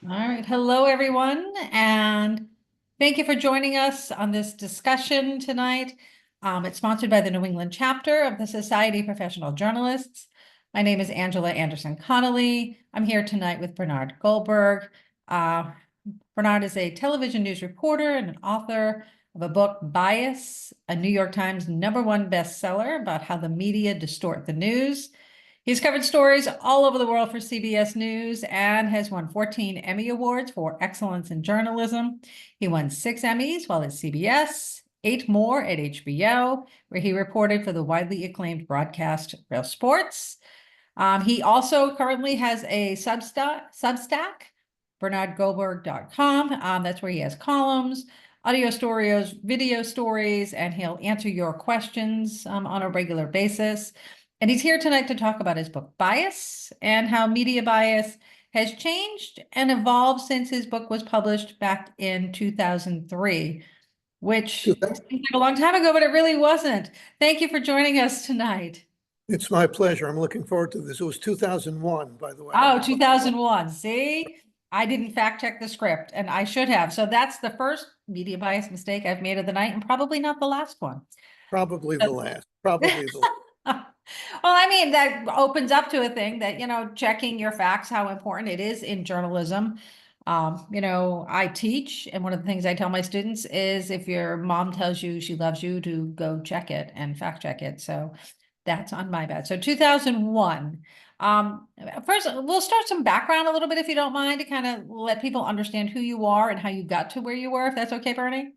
All right. Hello, everyone, and thank you for joining us on this discussion tonight. It's sponsored by the New England chapter of the Society of Professional Journalists. My name is Angela Anderson Connolly. I'm here tonight with Bernard Goldberg. Bernard is a television news reporter and an author of a book, Bias, a New York Times #1 bestseller about how the media distort the news. He's covered stories all over the world for CBS News and has won 14 Emmy Awards for excellence in journalism. He won 6 Emmys while at CBS, 8 more at HBO, where he reported for the widely acclaimed broadcast Real Sports. He also currently has a Substack, bernardgoldberg.com. That's where he has columns, audio stories, video stories, and he'll answer your questions on a regular basis. And he's here tonight to talk about his book, Bias, and how media bias has changed and evolved since his book was published back in 2003, which seems like a long time ago, but it really wasn't. Thank you for joining us tonight. It's my pleasure. I'm looking forward to this. It was 2001, by the way. Oh, 2001. See, I didn't fact check the script, and I should have. So that's the first media bias mistake I've made of the night, and probably not the last one. Probably the last. Probably the last. Well, I mean, that opens up to a thing that, checking your facts, how important it is in journalism. I teach, and one of the things I tell my students is if your mom tells you she loves you, to go check it and fact check it. So that's on my bad. So 2001. First, we'll start some background a little bit, if you don't mind, to kind of let people understand who you are and how you got to where you were, if that's okay, Bernie?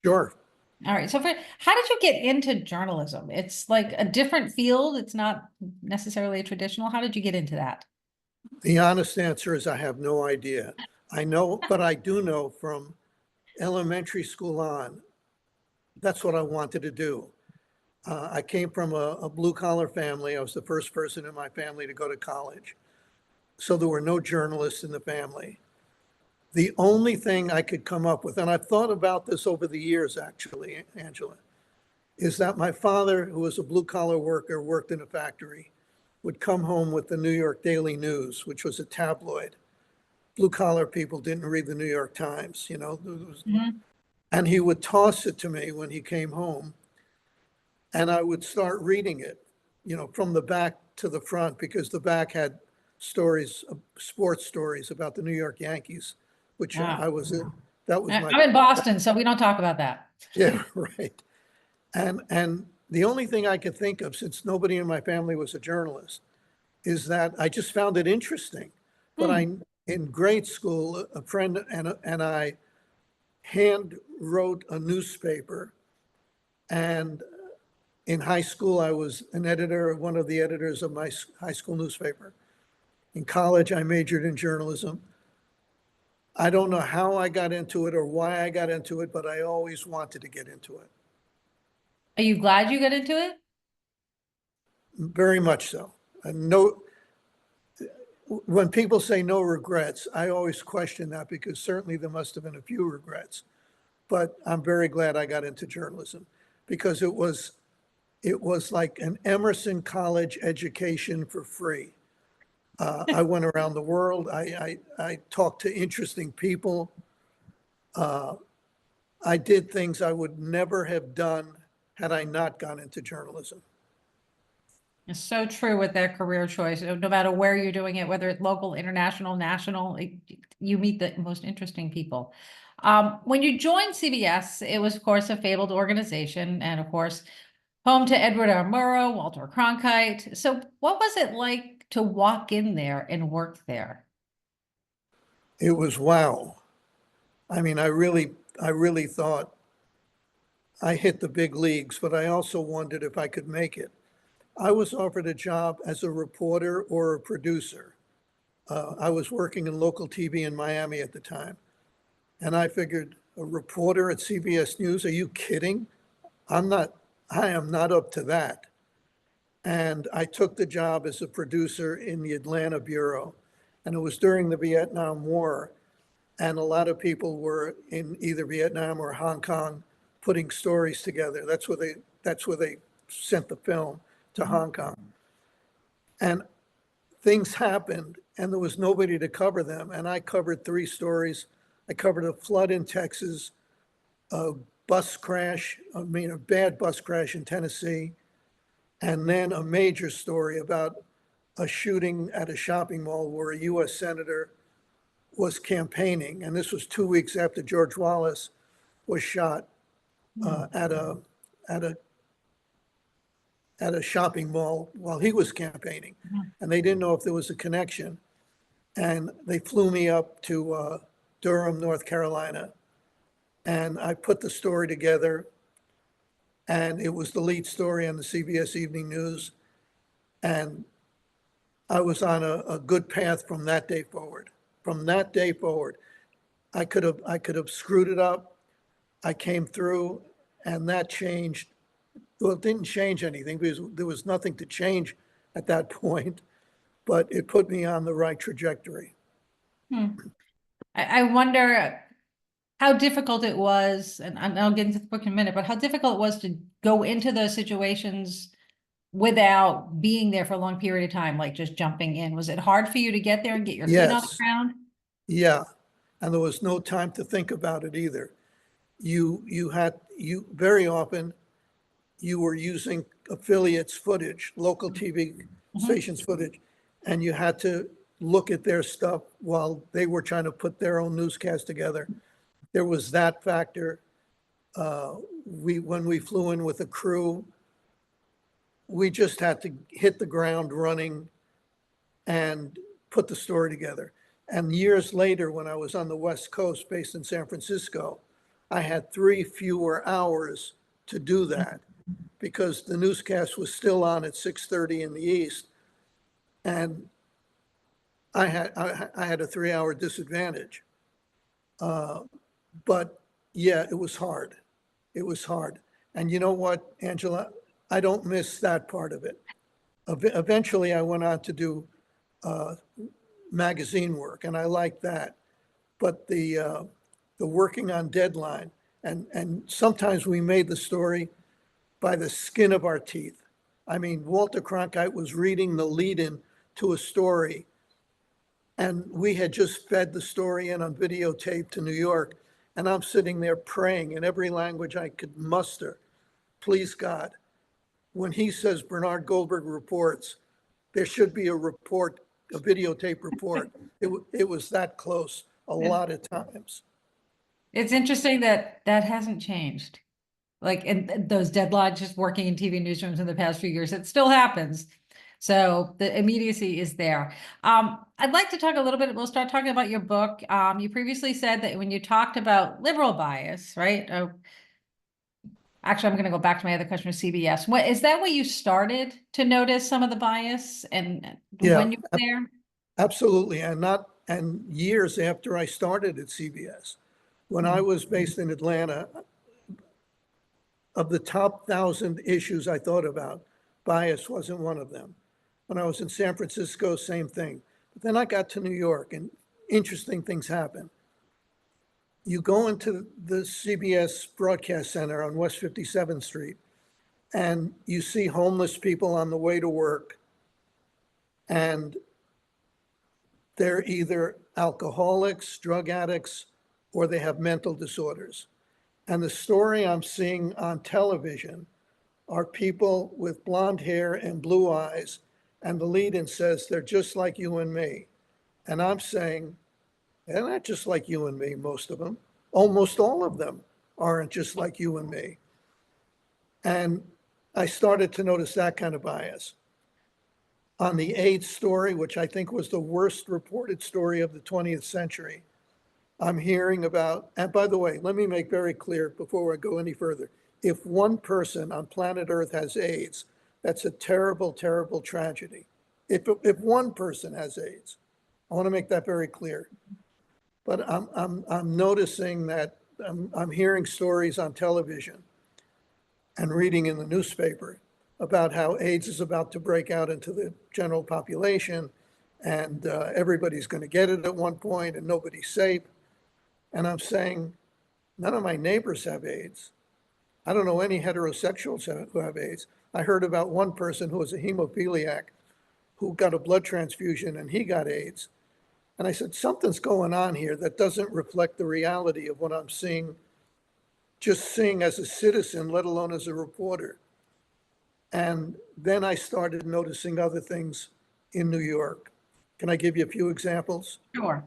Sure. All right. So how did you get into journalism? It's like a different field. It's not necessarily traditional. How did you get into that? The honest answer is I have no idea. I know, but I do know from elementary school on, that's what I wanted to do. I came from a blue-collar family. I was the first person in my family to go to college. So there were no journalists in the family. The only thing I could come up with, and I've thought about this over the years, actually, Angela, is that my father, who was a blue-collar worker, worked in a factory, would come home with the New York Daily News, which was a tabloid. Blue-collar people didn't read the New York Times, and he would toss it to me when he came home, and I would start reading it, from the back to the front, because the back had stories, sports stories about the New York Yankees, which I was in. That was I'm in Boston, so we don't talk about that. Yeah, right. And the only thing I could think of, since nobody in my family was a journalist, is that I just found it interesting. But in grade school, a friend and I hand wrote a newspaper. And in high school, I was an editor, one of the editors of my high school newspaper. In college, I majored in journalism. I don't know how I got into it or why I got into it, but I always wanted to get into it. Are you glad you got into it? Very much so. No, when people say no regrets, I always question that, because certainly there must have been a few regrets. But I'm very glad I got into journalism, because it was like an Emerson College education for free. I went around the world. I talked to interesting people. I did things I would never have done had I not gone into journalism. It's so true with that career choice. No matter where you're doing it, whether it's local, international, national, you meet the most interesting people. When you joined CBS, it was, of course, a fabled organization, and of course, home to Edward R. Murrow, Walter Cronkite. So what was it like to walk in there and work there? It was wow. I mean, I really thought I hit the big leagues, but I also wondered if I could make it. I was offered a job as a reporter or a producer. I was working in local TV in Miami at the time. And I figured, a reporter at CBS News, are you kidding? I am not up to that. And I took the job as a producer in the Atlanta bureau. And it was during the Vietnam War. And a lot of people were in either Vietnam or Hong Kong putting stories together. That's where they sent the film to Hong Kong. And things happened and there was nobody to cover them. And I covered 3 stories. I covered a flood in Texas, a bus crash, a bad bus crash in Tennessee, and then a major story about a shooting at a shopping mall where a US senator was campaigning. And this was 2 weeks after George Wallace was shot at a shopping mall while he was campaigning. And they didn't know if there was a connection. And they flew me up to Durham, North Carolina. And I put the story together. And it was the lead story on the CBS Evening News. And I was on a good path from that day forward. From that day forward, I could have screwed it up. I came through, and that changed. Well, it didn't change anything because there was nothing to change at that point, but it put me on the right trajectory. I wonder how difficult it was, and I'll get into the book in a minute, but how difficult it was to go into those situations without being there for a long period of time, like just jumping in. Was it hard for you to get there and get your feet on the Yes. ground? Yeah, and there was no time to think about it either. You very often, you were using affiliates' footage, local TV stations' footage, and you had to look at their stuff while they were trying to put their own newscast together. There was that factor. When we flew in with a crew, we just had to hit the ground running and put the story together. And years later, when I was on the West Coast, based in San Francisco, I had 3 fewer hours to do that because the newscast was still on at 6:30 in the East. And I had a 3-hour disadvantage. But yeah, it was hard. It was hard. And you know what, Angela? I don't miss that part of it. Eventually, I went on to do magazine work, and I liked that. But the working on deadline, and sometimes we made the story by the skin of our teeth. I mean, Walter Cronkite was reading the lead-in to a story, and we had just fed the story in on videotape to New York, and I'm sitting there praying in every language I could muster, please God, when he says Bernard Goldberg reports, there should be a report, a videotape report. It was that close a lot of times. It's interesting that that hasn't changed. Like in those deadlines, just working in TV newsrooms in the past few years, it still happens. So the immediacy is there. I'd like to talk a little bit, we'll start talking about your book. You previously said that when you talked about liberal bias, right? Actually, I'm going to go back to my other question with CBS. What is that where you started to notice some of the bias and Yeah, when you were there? absolutely. And years after I started at CBS, when I was based in Atlanta, of the top 1,000 issues I thought about, bias wasn't one of them. When I was in San Francisco, same thing. But then I got to New York and interesting things happened. You go into the CBS Broadcast Center on West 57th Street, and you see homeless people on the way to work, and they're either alcoholics, drug addicts, or they have mental disorders. And the story I'm seeing on television are people with blonde hair and blue eyes, and the lead-in says they're just like you and me. And I'm saying, they're not just like you and me, most of them. Almost all of them aren't just like you and me. And I started to notice that kind of bias. On the AIDS story, which I think was the worst reported story of the 20th century, I'm hearing about, and by the way, let me make very clear before I go any further. If one person on planet Earth has AIDS, that's a terrible, terrible tragedy. If one person has AIDS, I want to make that very clear. But I'm noticing that I'm hearing stories on television and reading in the newspaper about how AIDS is about to break out into the general population, and everybody's going to get it at one point, and nobody's safe. And I'm saying, none of my neighbors have AIDS. I don't know any heterosexuals who have AIDS. I heard about one person who was a hemophiliac who got a blood transfusion and he got AIDS. And I said, something's going on here that doesn't reflect the reality of what I'm seeing, just seeing as a citizen, let alone as a reporter. And then I started noticing other things in New York. Can I give you a few examples? Sure.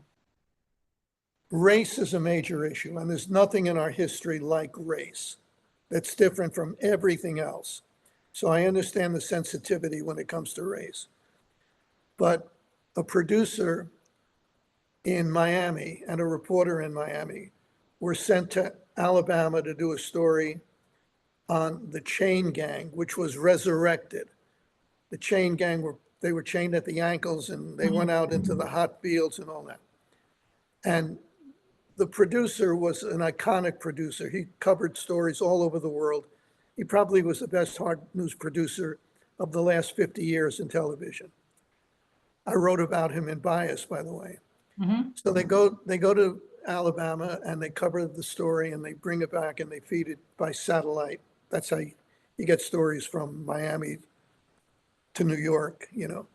Race is a major issue, and there's nothing in our history like race that's different from everything else. So I understand the sensitivity when it comes to race. But a producer in Miami and a reporter in Miami were sent to Alabama to do a story on the chain gang, which was resurrected. The chain gang they were chained at the ankles and they went out into the hot fields and all that. And the producer was an iconic producer. He covered stories all over the world. He probably was the best hard news producer of the last 50 years in television. I wrote about him in Bias, by the way. Mhm. So they go to Alabama and they cover the story and they bring it back and they feed it by satellite. That's how you get stories from Miami to New York, you know.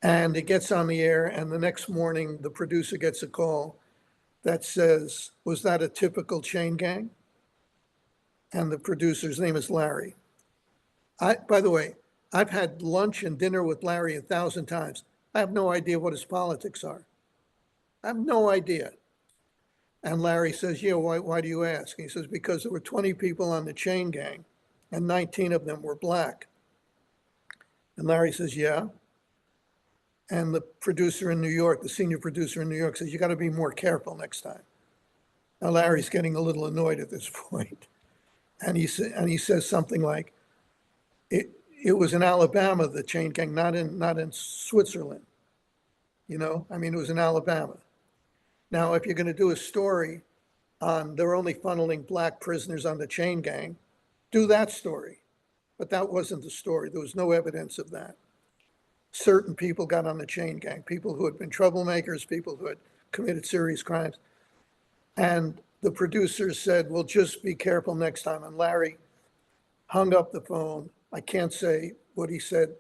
And it gets on the air, and the next morning the producer gets a call that says, was that a typical chain gang? And the producer's name is Larry. By the way, I've had lunch and dinner with Larry 1,000 times. I have no idea what his politics are. I have no idea. And Larry says, yeah, why do you ask? He says, because there were 20 people on the chain gang and 19 of them were black. And Larry says, yeah. And the producer in New York, the senior producer in New York says, you got to be more careful next time. Now Larry's getting a little annoyed at this point. And he says something like, it was in Alabama, the chain gang, not in Switzerland. You know, I mean, it was in Alabama. Now, if you're going to do a story on they're only funneling black prisoners on the chain gang, do that story. But that wasn't the story. There was no evidence of that. Certain people got on the chain gang, people who had been troublemakers, people who had committed serious crimes. And the producers said, well, just be careful next time. And Larry hung up the phone. I can't say what he said.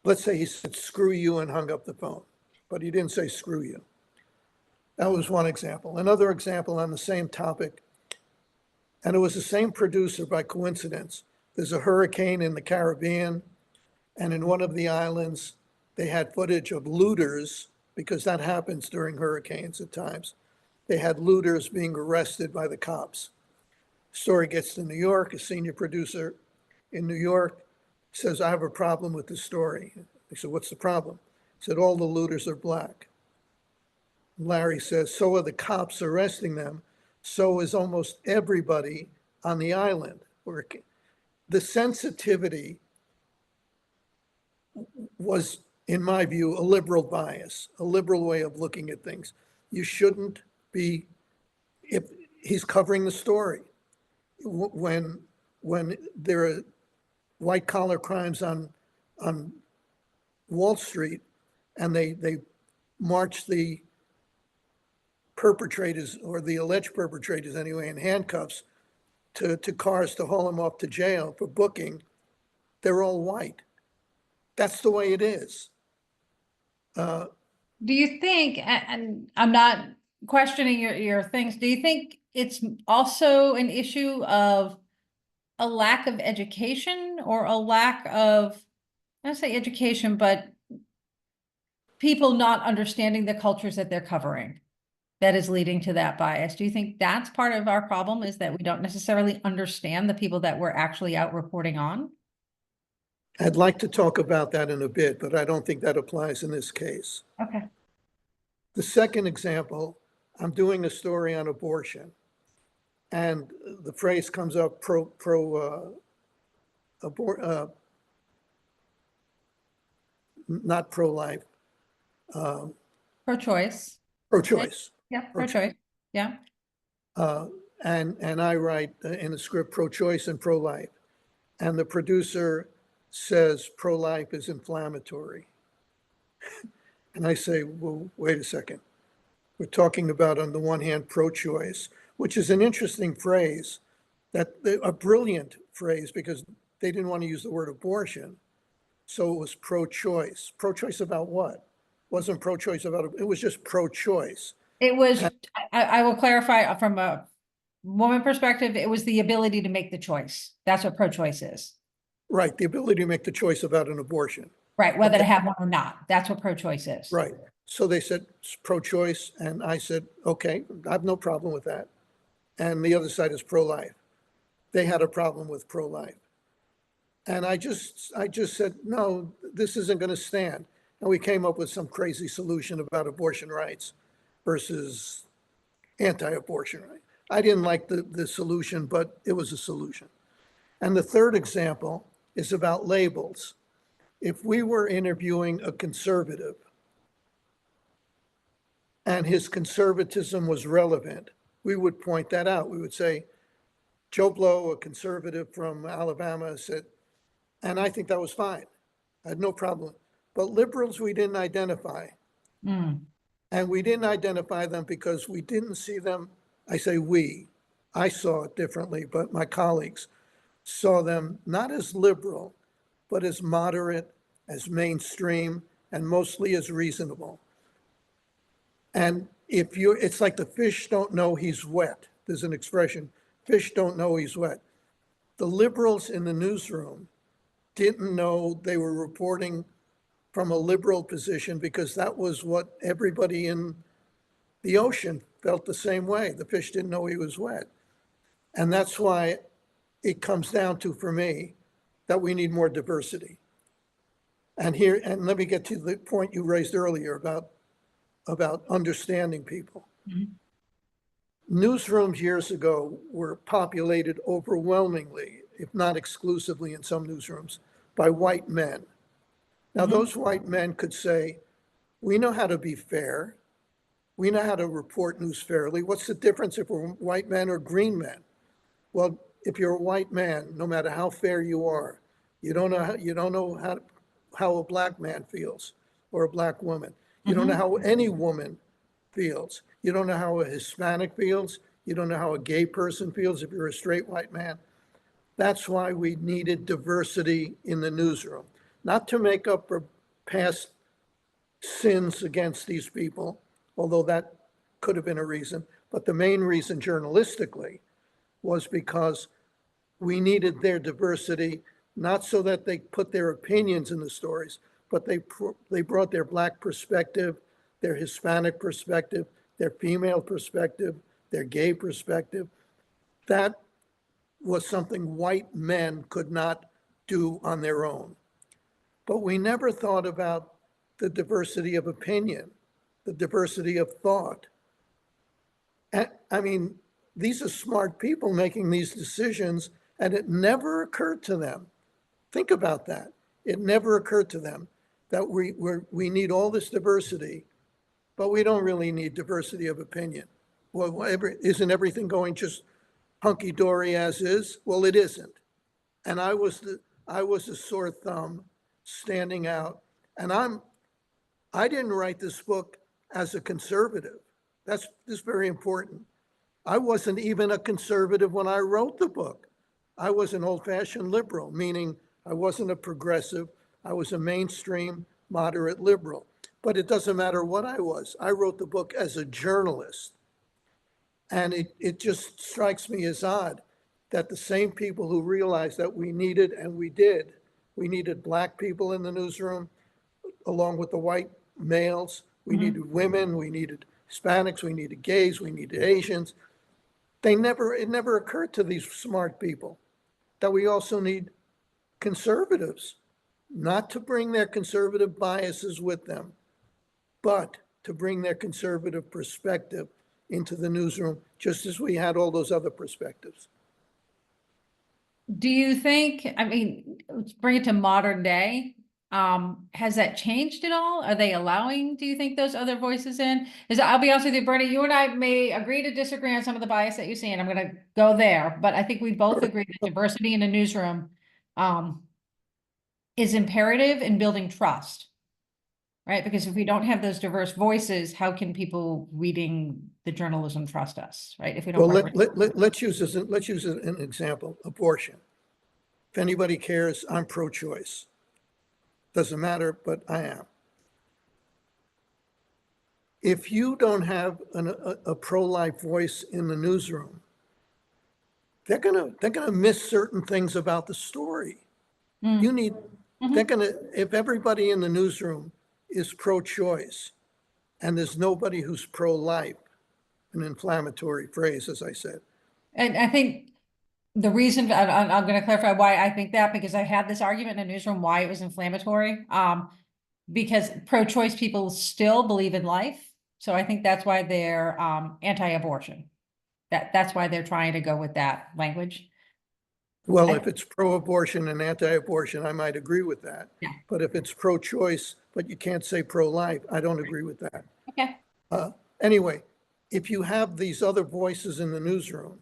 Let's say he said, screw you, and hung up the phone. But he didn't say screw you. That was one example. Another example on the same topic, and it was the same producer by coincidence. There's a hurricane in the Caribbean, and in one of the islands, they had footage of looters, because that happens during hurricanes at times. They had looters being arrested by the cops. Story gets to New York. A senior producer in New York says, I have a problem with this story. They said, what's the problem? He said, all the looters are black. Larry says, so are the cops arresting them. So is almost everybody on the island. The sensitivity was, in my view, a liberal bias, a liberal way of looking at things. You shouldn't be, if he's covering the story, when there are white collar crimes on Wall Street and they march the perpetrators, or the alleged perpetrators anyway, in handcuffs to cars to haul them off to jail for booking, they're all white. That's the way it is. Do you think, and I'm not questioning your things, do you think it's also an issue of a lack of education, or a lack of, I don't say education, but people not understanding the cultures that they're covering that is leading to that bias? Do you think that's part of our problem, is that we don't necessarily understand the people that we're actually out reporting on? I'd like to talk about that in a bit, but I don't think that applies in this case. Okay. The second example, I'm doing a story on abortion, and the phrase comes up not pro-life, Pro-choice. pro-choice. Yeah, pro-choice. Yeah. And I write in the script pro-choice and pro-life. And the producer says pro-life is inflammatory. And I say, well, wait a second. We're talking about, on the one hand, pro-choice, which is an interesting phrase, a brilliant phrase, because they didn't want to use the word abortion. So it was pro-choice. Pro-choice about what? Wasn't pro-choice about, it was just pro-choice. It was, I will clarify from a woman perspective, it was the ability to make the choice. That's what pro-choice is. Right, the ability to make the choice about an abortion. Right, whether to Okay. have one or not. That's what pro-choice is. Right. So they said it's pro-choice, and I said, okay, I have no problem with that. And the other side is pro-life. They had a problem with pro-life. And I just said, no, this isn't going to stand. And we came up with some crazy solution about abortion rights versus anti-abortion rights. I didn't like the solution, but it was a solution. And the third example is about labels. If we were interviewing a conservative and his conservatism was relevant, we would point that out. We would say, Joe Blow, a conservative from Alabama, said, and I think that was fine. I had no problem. But liberals, we didn't identify. Mm. And we didn't identify them because we didn't see them. I say we, I saw it differently, but my colleagues saw them not as liberal, but as moderate, as mainstream, and mostly as reasonable. And if you, it's like the fish don't know he's wet. There's an expression, fish don't know he's wet. The liberals in the newsroom didn't know they were reporting from a liberal position because that was what everybody in the ocean felt the same way. The fish didn't know he was wet. And that's why it comes down to, for me, that we need more diversity. And here, and let me get to the point you raised earlier about understanding people. Mm-hmm. Newsrooms years ago were populated overwhelmingly, if not exclusively in some newsrooms, by white men. Now, mm-hmm. Those white men could say, we know how to be fair. We know how to report news fairly. What's the difference if we're white men or green men? Well, if you're a white man, no matter how fair you are, you don't know how a black man feels or a black woman. You don't know how any woman feels. You don't know how a Hispanic feels. You don't know how a gay person feels if you're a straight white man. That's why we needed diversity in the newsroom, not to make up for past sins against these people, although that could have been a reason. But the main reason journalistically was because we needed their diversity, not so that they put their opinions in the stories, but they brought their black perspective, their Hispanic perspective, their female perspective, their gay perspective. That was something white men could not do on their own. But we never thought about the diversity of opinion, the diversity of thought. I mean, these are smart people making these decisions, and it never occurred to them. Think about that. It never occurred to them that we need all this diversity, but we don't really need diversity of opinion. Well, isn't everything going just hunky-dory as is? Well, it isn't. And I was a sore thumb standing out. And I didn't write this book as a conservative. That's very important. I wasn't even a conservative when I wrote the book. I was an old-fashioned liberal, meaning I wasn't a progressive. I was a mainstream, moderate liberal. But it doesn't matter what I was. I wrote the book as a journalist. And it just strikes me as odd that the same people who realized that we needed, and we did, we needed black people in the newsroom, along with the white males. We needed women, we needed Hispanics, we needed gays, we needed Asians. It never occurred to these smart people that we also need conservatives, not to bring their conservative biases with them, but to bring their conservative perspective into the newsroom, just as we had all those other perspectives. Do you think, I mean, let's bring it to modern day. Has that changed at all? Are they allowing, do you think, those other voices in? I'll be honest with you, Bernie, you and I may agree to disagree on some of the bias that you see, and I'm going to go there, but I think we both agree that diversity in a newsroom is imperative in building trust, right? Because if we don't have those diverse voices, how can people reading the journalism trust us, right? If we don't. Well, let's use an example, abortion. If anybody cares, I'm pro-choice. Doesn't matter, but I am. If you don't have a pro-life voice in the newsroom, they're gonna miss certain things about the story. You need, if everybody in the newsroom is pro-choice and there's nobody who's pro-life, an inflammatory phrase, as I said. And I think the reason, I'm going to clarify why I think that, because I had this argument in a newsroom why it was inflammatory. Because pro-choice people still believe in life. So I think that's why they're anti-abortion. That's why they're trying to go with that language. Well, if it's pro-abortion and anti-abortion, I might agree with that. Yeah. But if it's pro-choice, but you can't say pro-life, I don't agree with that. Okay. Anyway, if you have these other voices in the newsroom,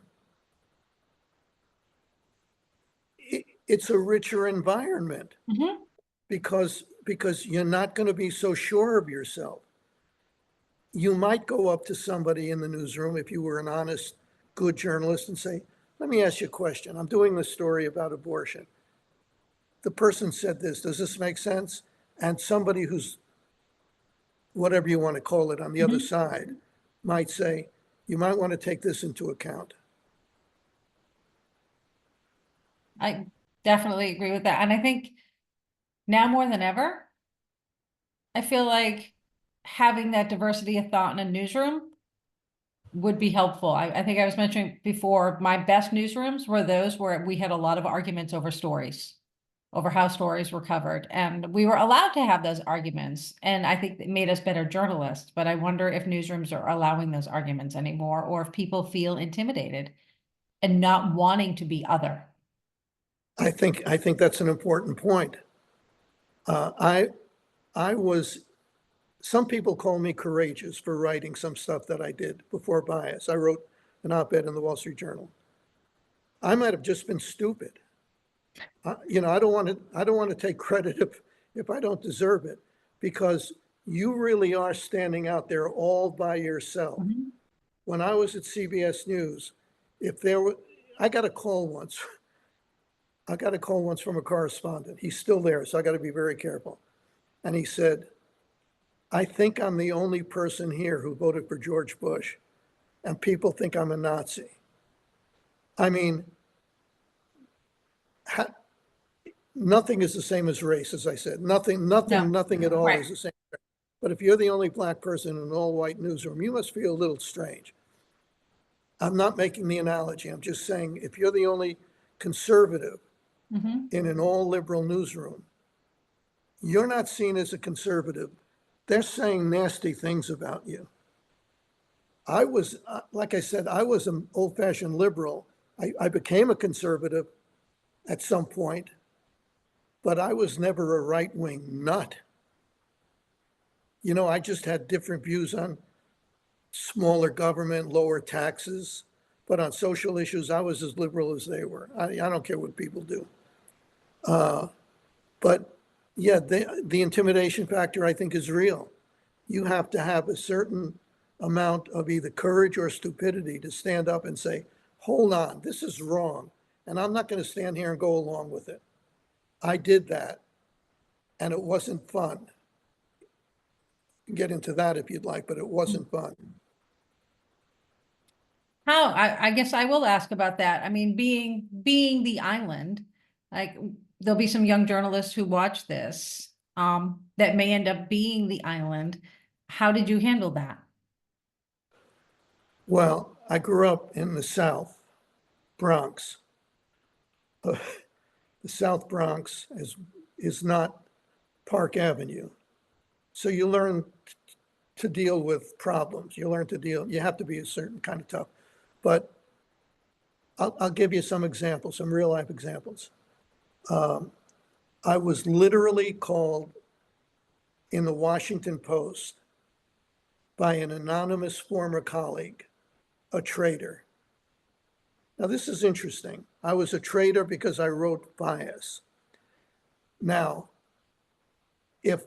it's a richer environment because you're not going to be so sure of yourself. You might go up to somebody in the newsroom if you were an honest, good journalist and say, let me ask you a question. I'm doing this story about abortion. The person said this. Does this make sense? And somebody who's, whatever you want to call it, on the other side might say, you might want to take this into account. I definitely agree with that. And I think now more than ever, I feel like having that diversity of thought in a newsroom would be helpful. I think I was mentioning before, my best newsrooms were those where we had a lot of arguments over stories, over how stories were covered. And we were allowed to have those arguments. And I think it made us better journalists. But I wonder if newsrooms are allowing those arguments anymore, or if people feel intimidated and not wanting to be other. I think that's an important point. I was, some people call me courageous for writing some stuff that I did before bias. I wrote an op-ed in the Wall Street Journal. I might have just been stupid. You know, I don't want to take credit if I don't deserve it, because you really are standing out there all by yourself. When I was at CBS News, I got a call once. I got a call once from a correspondent. He's still there, so I got to be very careful. And he said, I think I'm the only person here who voted for George Bush, and people think I'm a Nazi. I mean, nothing is the same as race, as I said. Nothing at all is the same. But if you're the only black person in an all-white newsroom, you must feel a little strange. I'm not making the analogy. I'm just saying, if you're the only conservative in an all-liberal newsroom, you're not seen as a conservative. They're saying nasty things about you. I was, like I said, I was an old-fashioned liberal. I became a conservative at some point, but I was never a right-wing nut. You know, I just had different views on smaller government, lower taxes, but on social issues, I was as liberal as they were. I don't care what people do. But yeah, the intimidation factor, I think, is real. You have to have a certain amount of either courage or stupidity to stand up and say, hold on, this is wrong. And I'm not going to stand here and go along with it. I did that, and it wasn't fun. Get into that if you'd like, but it wasn't fun. I guess I will ask about that. I mean, being the island, like there'll be some young journalists who watch this, that may end up being the island. How did you handle that? Well, I grew up in the South Bronx. The South Bronx is not Park Avenue. So you learn to deal with problems. You have to be a certain kind of tough. But I'll give you some examples, some real life examples. I was literally called in the Washington Post by an anonymous former colleague a traitor. Now, this is interesting. I was a traitor because I wrote bias. Now, if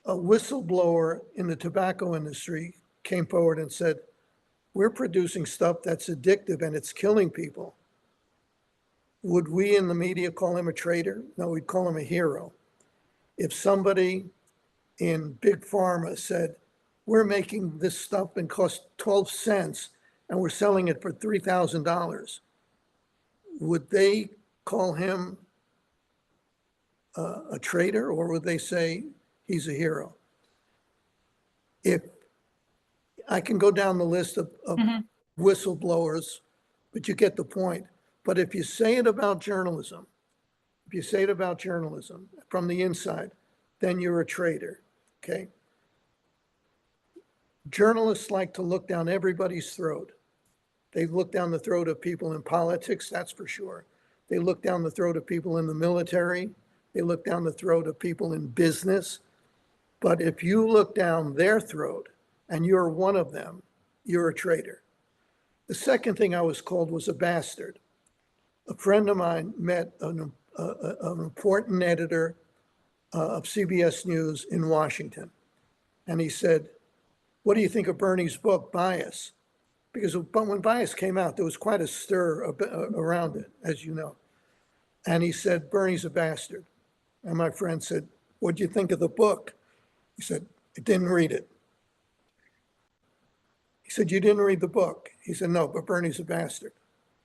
a whistleblower in the tobacco industry came forward and said, we're producing stuff that's addictive and it's killing people, would we in the media call him a traitor? No, we'd call him a hero. If somebody in Big Pharma said, we're making this stuff and cost 12 cents and we're selling it for $3,000, would they call him a traitor, or would they say he's a hero? If I can go down the list of whistleblowers, but you get the point. But if you say it about journalism, from the inside, then you're a traitor, okay? Journalists like to look down everybody's throat. They look down the throat of people in politics, that's for sure. They look down the throat of people in the military. They look down the throat of people in business. But if you look down their throat and you're one of them, you're a traitor. The second thing I was called was a bastard. A friend of mine met an important editor of CBS News in Washington. And he said, what do you think of Bernie's book, Bias? Because when Bias came out, there was quite a stir around it, as you know. And he said, Bernie's a bastard. And my friend said, what do you think of the book? He said, I didn't read it. He said, you didn't read the book? He said, no, but Bernie's a bastard.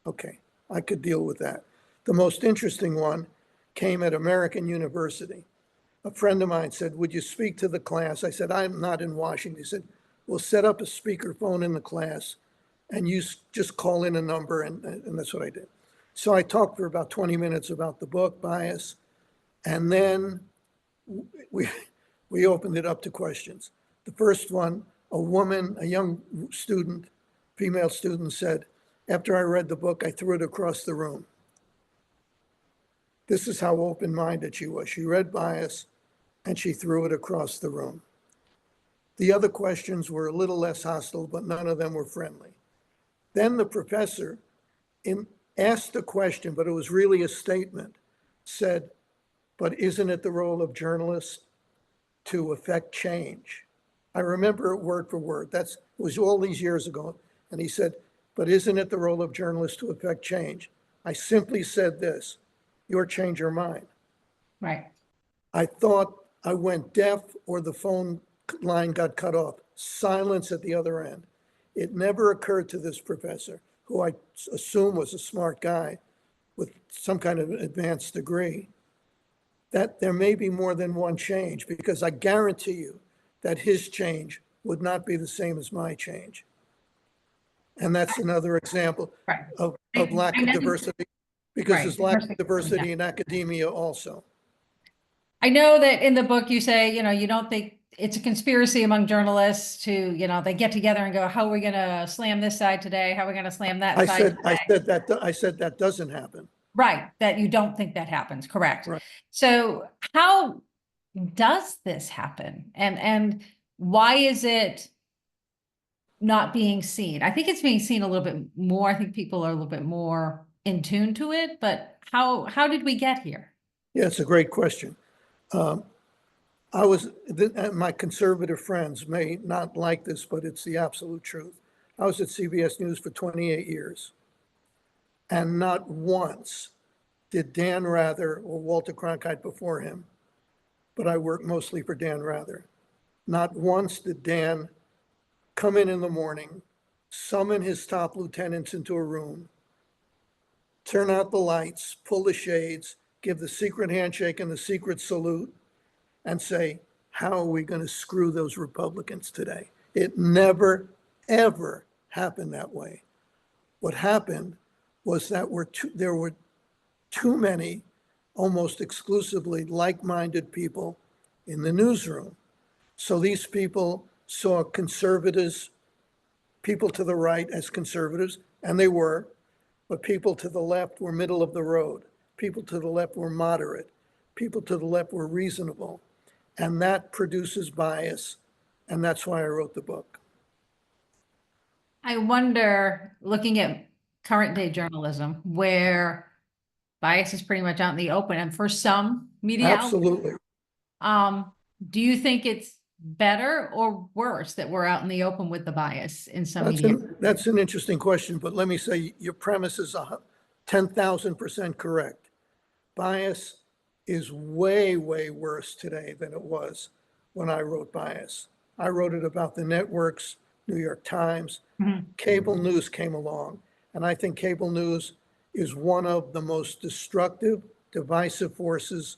Okay, I could deal with that. The most interesting one came at American University. A friend of mine said, would you speak to the class? I said, I'm not in Washington. He said, we'll set up a speakerphone in the class and you just call in a number, and that's what I did. So I talked for about 20 minutes about the book, Bias, and then we opened it up to questions. The first one, a woman, a young student, female student said, after I read the book, I threw it across the room. This is how open-minded she was. She read Bias and she threw it across the room. The other questions were a little less hostile, but none of them were friendly. Then the professor asked a question, but it was really a statement, said, but isn't it the role of journalists to affect change? I remember it word for word. It was all these years ago. And he said, but isn't it the role of journalists to affect change? I simply said this, your change your mind. Right. I thought I went deaf or the phone line got cut off. Silence at the other end. It never occurred to this professor, who I assume was a smart guy with some kind of advanced degree, that there may be more than one change, because I guarantee you that his change would not be the same as my change. And that's another example Right. of lack of diversity, because Right. there's lack of diversity in academia also. I know that in the book you say, you don't think it's a conspiracy among journalists to, they get together and go, how are we going to slam this side today? How are we going to slam that side today? I said that doesn't happen. Right, that you don't think that happens, correct. Right. So how does this happen? And why is it not being seen? I think it's being seen a little bit more. I think people are a little bit more in tune to it, but how did we get here? Yeah, it's a great question. My conservative friends may not like this, but it's the absolute truth. I was at CBS News for 28 years. And not once did Dan Rather or Walter Cronkite before him, but I worked mostly for Dan Rather. Not once did Dan come in the morning, summon his top lieutenants into a room, turn out the lights, pull the shades, give the secret handshake and the secret salute, and say, how are we going to screw those Republicans today? It never, ever happened that way. What happened was that there were too many, almost exclusively like-minded people in the newsroom. So these people saw conservatives, people to the right as conservatives, and they were, but people to the left were middle of the road. People to the left were moderate. People to the left were reasonable. And that produces bias, and that's why I wrote the book. I wonder, looking at current day journalism, where bias is pretty much out in the open, and for some media Absolutely. Do you think it's better or worse that we're out in the open with the bias in some media? That's an interesting question, but let me say your premise is 10,000% correct. Bias is way, way worse today than it was when I wrote Bias. I wrote it about the networks, New York Times. Cable news came along, and I think cable news is one of the most destructive, divisive forces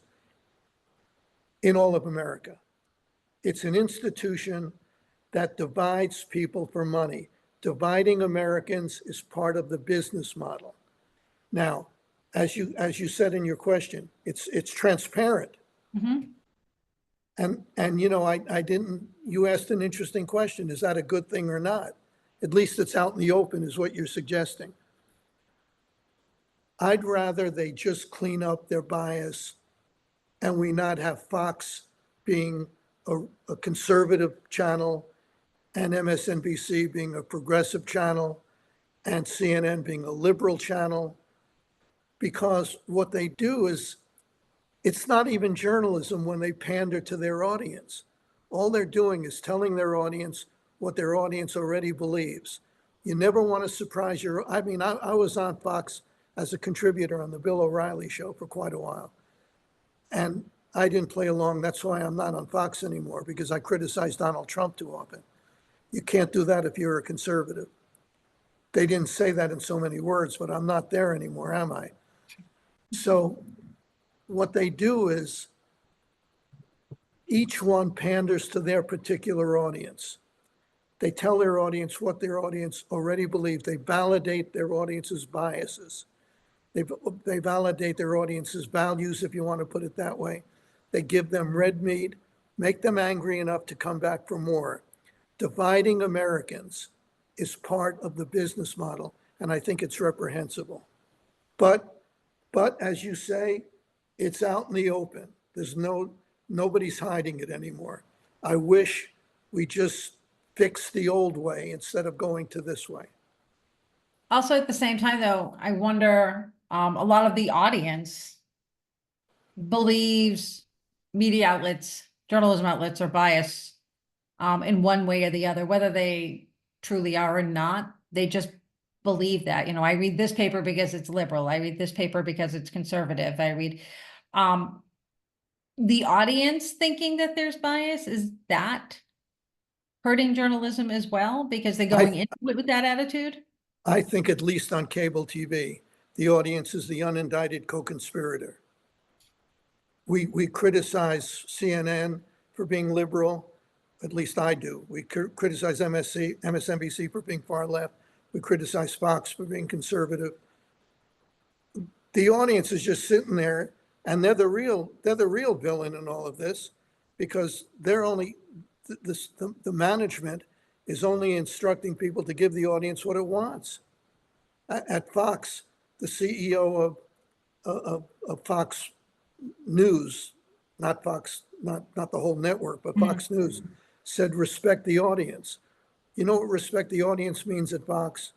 in all of America. It's an institution that divides people for money. Dividing Americans is part of the business model. Now, as you said in your question, it's transparent. And you know, I didn't, you asked an interesting question. Is that a good thing or not? At least it's out in the open is what you're suggesting. I'd rather they just clean up their bias and we not have Fox being a conservative channel and MSNBC being a progressive channel and CNN being a liberal channel, because what they do is, it's not even journalism when they pander to their audience. All they're doing is telling their audience what their audience already believes. You never want to surprise I was on Fox as a contributor on the Bill O'Reilly show for quite a while. And I didn't play along. That's why I'm not on Fox anymore, because I criticize Donald Trump too often. You can't do that if you're a conservative. They didn't say that in so many words, but I'm not there anymore, am I? So what they do is each one panders to their particular audience. They tell their audience what their audience already believes. They validate their audience's biases. They validate their audience's values, if you want to put it that way. They give them red meat, make them angry enough to come back for more. Dividing Americans is part of the business model, and I think it's reprehensible. But as you say, it's out in the open. Nobody's hiding it anymore. I wish we just fixed the old way instead of going to this way. Also, at the same time, though, I wonder, a lot of the audience believes media outlets, journalism outlets are biased in one way or the other, whether they truly are or not. They just believe that. You know, I read this paper because it's liberal. I read this paper because it's conservative. I read the audience thinking that there's bias. Is that hurting journalism as well, because they're going into it with that attitude? I think at least on cable TV, the audience is the unindicted co-conspirator. We criticize CNN for being liberal, at least I do. We criticize MSNBC for being far left. We criticize Fox for being conservative. The audience is just sitting there, and they're the real villain in all of this, because they're only, the management is only instructing people to give the audience what it wants. At Fox, the CEO of Fox News, not Fox, not the whole network, but Fox News, said respect the audience. You know what respect the audience means at Fox?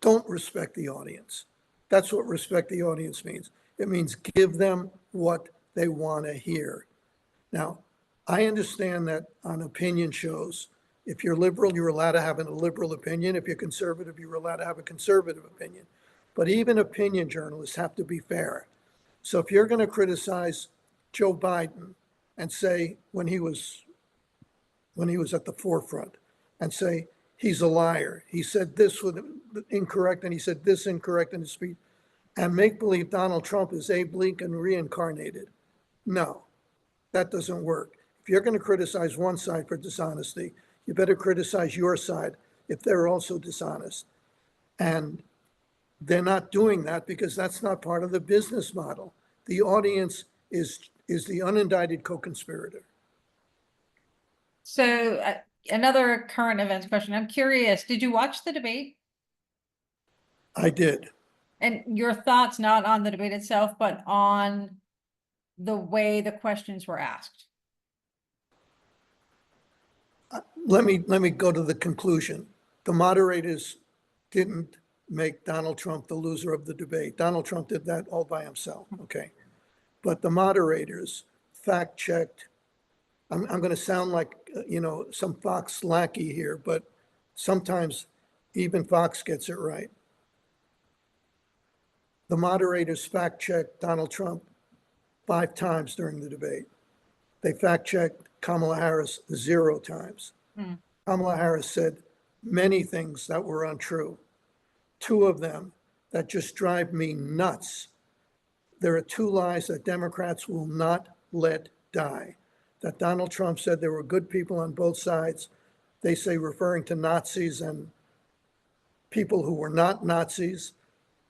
Don't respect the audience. That's what respect the audience means. It means give them what they want to hear. Now, I understand that on opinion shows, if you're liberal, you're allowed to have a liberal opinion. If you're conservative, you're allowed to have a conservative opinion. But even opinion journalists have to be fair. So if you're going to criticize Joe Biden and say when he was at the forefront and say he's a liar, he said this was incorrect and he said this incorrect in his speech, and make believe Donald Trump is Abe Lincoln reincarnated. No, that doesn't work. If you're going to criticize one side for dishonesty, you better criticize your side if they're also dishonest. And they're not doing that because that's not part of the business model. The audience is the unindicted co-conspirator. So another current events question. I'm curious, did you watch the debate? I did. And your thoughts, not on the debate itself, but on the way the questions were asked? Let me go to the conclusion. The moderators didn't make Donald Trump the loser of the debate. Donald Trump did that all by himself, okay? But the moderators fact-checked. I'm going to sound like, some Fox lackey here, but sometimes even Fox gets it right. The moderators fact-checked Donald Trump 5 times during the debate. They fact-checked Kamala Harris 0 times. Hmm. Kamala Harris said many things that were untrue. 2 of them that just drive me nuts. There are 2 lies that Democrats will not let die. That Donald Trump said there were good people on both sides. They say referring to Nazis and people who were not Nazis,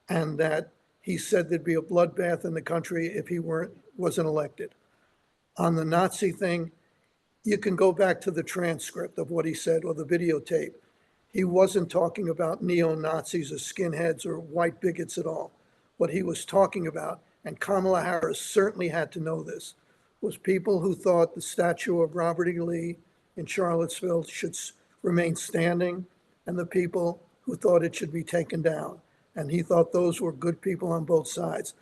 and that he said there'd be a bloodbath in the country if he wasn't elected. On the Nazi thing, you can go back to the transcript of what he said or the videotape. He wasn't talking about neo-Nazis or skinheads or white bigots at all. What he was talking about, and Kamala Harris certainly had to know this, was people who thought the statue of Robert E. Lee in Charlottesville should remain standing, and the people who thought it should be taken down. And he thought those were good people on both sides.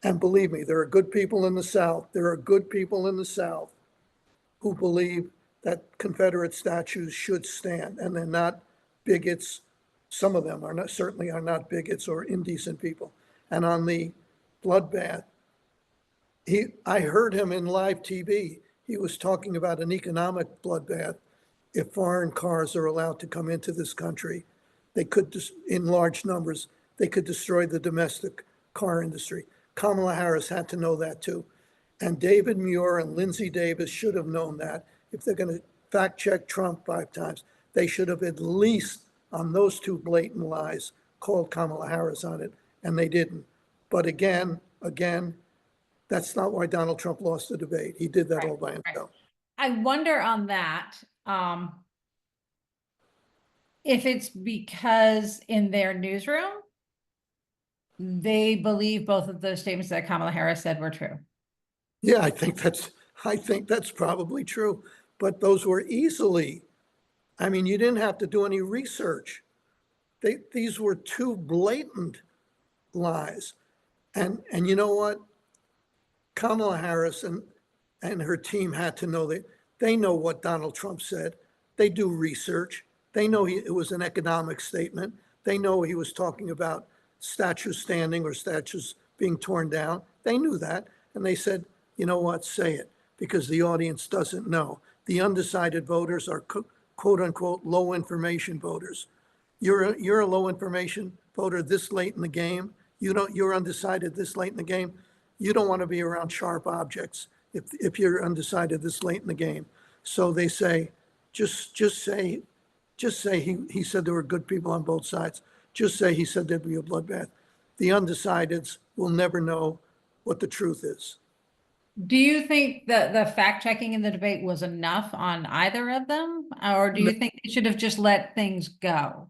And believe me, there are good people in the South. There are good people in the South who believe that Confederate statues should stand, and they're not bigots. Some of them are not, certainly are not bigots or indecent people. And on the bloodbath, I heard him in live TV. He was talking about an economic bloodbath. If foreign cars are allowed to come into this country, they could, in large numbers, they could destroy the domestic car industry. Kamala Harris had to know that too. And David Muir and Lindsey Davis should have known that. If they're going to fact check Trump 5 times, they should have at least on those 2 blatant lies called Kamala Harris on it, and they didn't. But again, that's not why Donald Trump lost the debate. He did that all by himself. I wonder on that, if it's because in their newsroom, they believe both of those statements that Kamala Harris said were true. Yeah, I think that's probably true. But those were easily, I mean, you didn't have to do any research. These were 2 blatant lies. And you know what? Kamala Harris and her team had to know that they know what Donald Trump said. They do research. They know it was an economic statement. They know he was talking about statues standing or statues being torn down. They knew that. And they said, you know what, say it, because the audience doesn't know. The undecided voters are quote unquote low information voters. You're a low information voter this late in the game. You're undecided this late in the game. You don't want to be around sharp objects if you're undecided this late in the game. So they say, just say he said there were good people on both sides. Just say he said there'd be a bloodbath. The undecideds will never know what the truth is. Do you think that the fact checking in the debate was enough on either of them? Or do you think they should have just let things go?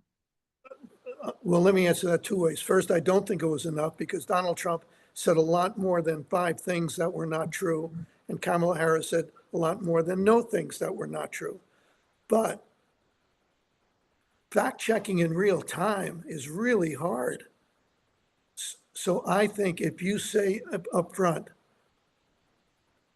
Well, let me answer that 2 ways. First, I don't think it was enough because Donald Trump said a lot more than 5 things that were not true. And Kamala Harris said a lot more than no things that were not true. But fact checking in real time is really hard. So I think if you say up front,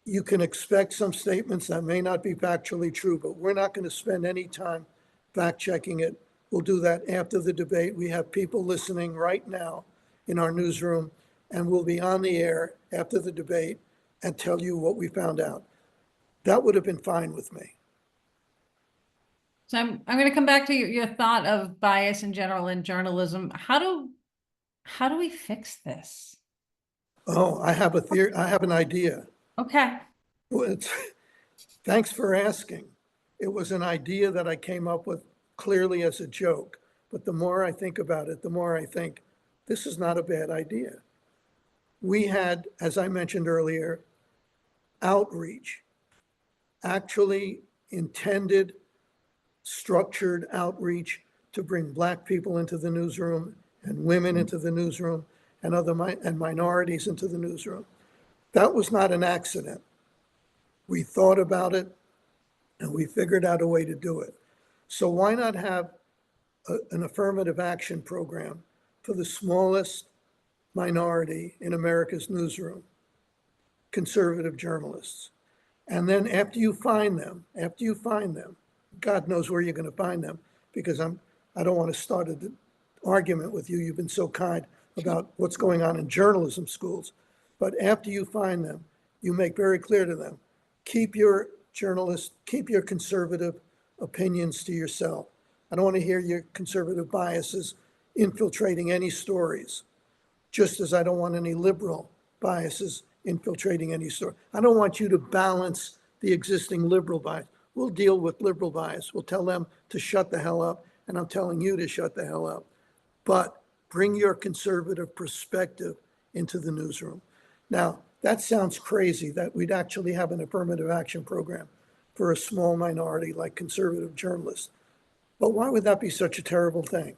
you can expect some statements that may not be factually true, but we're not going to spend any time fact checking it. We'll do that after the debate. We have people listening right now in our newsroom, and we'll be on the air after the debate and tell you what we found out. That would have been fine with me. So I'm going to come back to your thought of bias in general in journalism. How do we fix this? Oh, I have a theory. I have an idea. Okay. Well, thanks for asking. It was an idea that I came up with clearly as a joke, but the more I think about it, the more I think this is not a bad idea. We had, as I mentioned earlier, outreach, actually intended, structured outreach to bring Black people into the newsroom and women into the newsroom and and minorities into the newsroom. That was not an accident. We thought about it and we figured out a way to do it. So why not have an affirmative action program for the smallest minority in America's newsroom, conservative journalists? And then after you find them, God knows where you're going to find them, because I don't want to start an argument with you. You've been so kind about what's going on in journalism schools. But after you find them, you make very clear to them, keep your keep your conservative opinions to yourself. I don't want to hear your conservative biases infiltrating any stories, just as I don't want any liberal biases infiltrating any story. I don't want you to balance the existing liberal bias. We'll deal with liberal bias. We'll tell them to shut the hell up, and I'm telling you to shut the hell up. But bring your conservative perspective into the newsroom. Now, that sounds crazy that we'd actually have an affirmative action program for a small minority like conservative journalists. But why would that be such a terrible thing?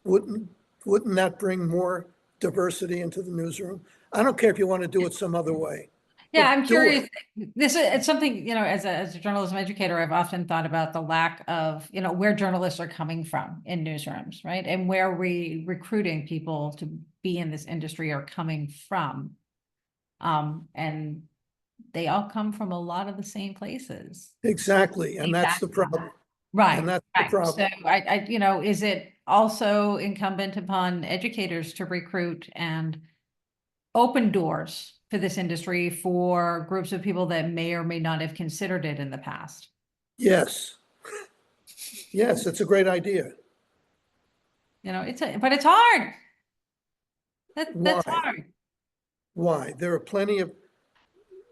Wouldn't that bring more diversity into the newsroom? I don't care if you want to do it some other way. Yeah, but I'm do it. curious. It's something, as a journalism educator, I've often thought about the lack of, where journalists are coming from in newsrooms, right? And where we recruiting people to be in this industry are coming from. And they all come from a lot of the same places. Exactly, and that's the problem. Right. And that's the Right. problem. So is it also incumbent upon educators to recruit and open doors for this industry for groups of people that may or may not have considered it in the past? Yes. Yes, it's a great idea. But it's hard. That's Why? hard. Why? There are plenty of,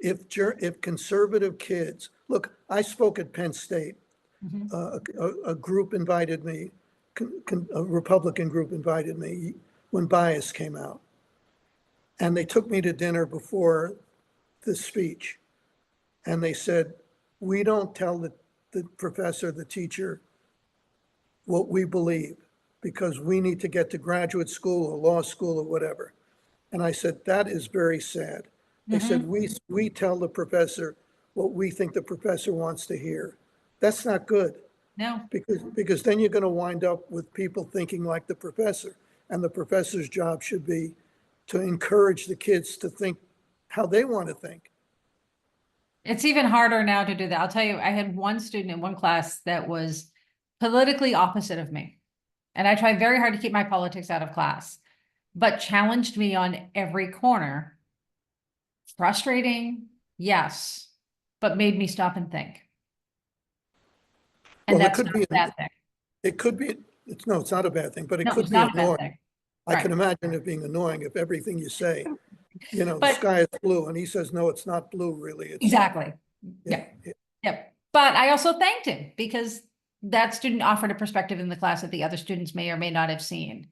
if conservative kids, look, I spoke at Penn State. Mhm. A group invited me, a Republican group invited me when Bias came out. And they took me to dinner before the speech. And they said, we don't tell the professor, the teacher, what we believe, because we need to get to graduate school or law school or whatever. And I said, that is very sad. They said, we tell the professor what we think the professor wants to hear. That's not good. No. Because then you're going to wind up with people thinking like the professor. And the professor's job should be to encourage the kids to think how they want to think. It's even harder now to do that. I'll tell you, I had one student in one class that was politically opposite of me. And I tried very hard to keep my politics out of class, but challenged me on every corner. Frustrating, yes, but made me stop and think. And Well, it that's could not be, a bad thing. it could be, no, it's not a bad thing, but it No, could it's be not a bad annoying. thing. I Right. can imagine it being annoying if everything you say, the But sky is blue, and he says, no, it's not blue, really. It's, exactly. yeah. Yep. But I also thanked him because that student offered a perspective in the class that the other students may or may not have seen.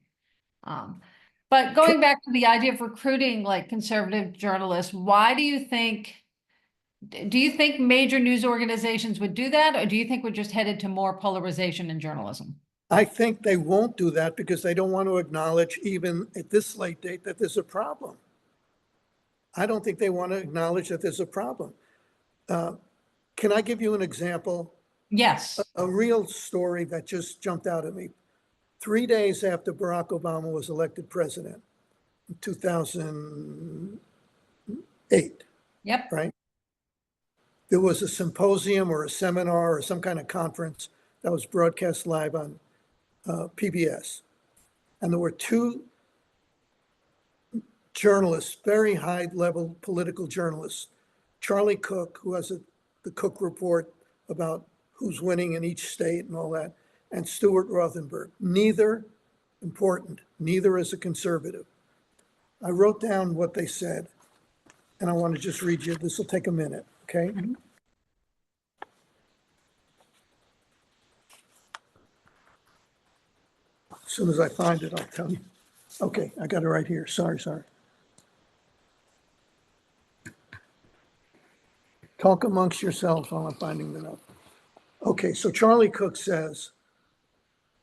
But going back to the idea of recruiting like conservative journalists, why do you think major news organizations would do that? Or do you think we're just headed to more polarization in journalism? I think they won't do that because they don't want to acknowledge, even at this late date, that there's a problem. I don't think they want to acknowledge that there's a problem. Can I give you an example? Yes. A real story that just jumped out at me. 3 days after Barack Obama was elected president in 2008, Yep. right? There was a symposium or a seminar or some kind of conference that was broadcast live on PBS. And there were two journalists, very high level political journalists, Charlie Cook, who has the Cook Report about who's winning in each state and all that, and Stuart Rothenberg. Neither important, neither is a conservative. I wrote down what they said, and I want to just read you. This will take a minute, okay? As soon as I find it, I'll tell you. Okay, I got it right here. Sorry. Talk amongst yourselves while I'm finding the note. Okay, so Charlie Cook says,